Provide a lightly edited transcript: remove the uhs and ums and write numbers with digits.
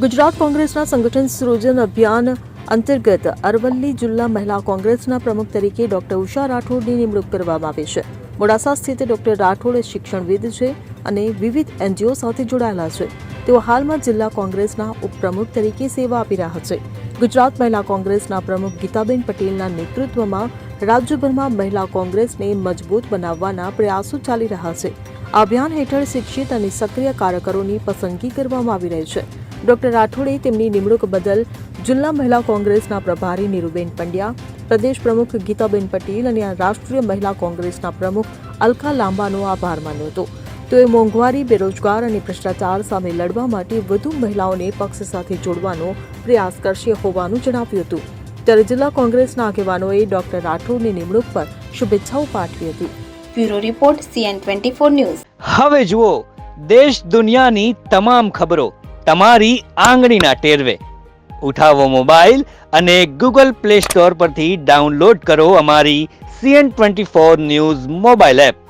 ગુજરાત કોંગ્રેસના સંગઠન સૃજન અભિયાન અંતર્ગત અરવલ્લી જિલ્લા મહિલા કોંગ્રેસના પ્રમુખ તરીકે ડોક્ટર ઉષા રાઠોડની નિમણૂક કરવામાં આવી છે. મોડાસા સ્થિત ડોક્ટર રાઠોડ શિક્ષણવિદ છે અને વિવિધ એનજીઓ સાથે જોડાયેલા છે. તેઓ હાલમાં જિલ્લા કોંગ્રેસના ઉપપ્રમુખ તરીકે સેવા આપી રહ્યા છે. ગુજરાત મહિલા કોંગ્રેસના પ્રમુખ ગીતાબેન પટેલના નેતૃત્વમાં રાજ્યભરમાં મહિલા કોંગ્રેસને મજબૂત બનાવવાના પ્રયાસો ચાલી રહ્યા છે. આ અભિયાન હેઠળ શિક્ષિત અને સક્રિય કાર્યકરોની પસંદગી કરવામાં આવી રહી છે. ડોક્ટર રાઠોડે તેમની નિમણૂક બદલ જિલ્લા મહિલા કોંગ્રેસના પ્રભારી નીરુબેન પંડ્યા, પ્રદેશ પ્રમુખ ગીતાબેન પટેલ અને રાષ્ટ્રીય મહિલા કોંગ્રેસના પ્રમુખ અલકા લાંબાનો આભાર માન્યો હતો. તેઓએ મોંઘવારી, બેરોજગાર અને ભ્રષ્ટાચાર સામે લડવા માટે વધુ મહિલાઓને પક્ષ સાથે જોડવાનો પ્રયાસ કરશે હોવાનું જણાવ્યું હતું. ત્યારે જિલ્લા કોંગ્રેસના આગેવાનોએ ડોક્ટર રાઠોડની નિમણૂક પર શુભેચ્છાઓ પાઠવી હતી. Bureau report CN24 news. હવે જુઓ દેશ દુનિયાની તમામ ખબરો તમારી આંગળીના ટેરવે. ઉઠાવો મોબાઈલ અને Google Play Store પરથી ડાઉનલોડ કરો અમારી CN24 ન્યૂઝ મોબાઈલ એપ.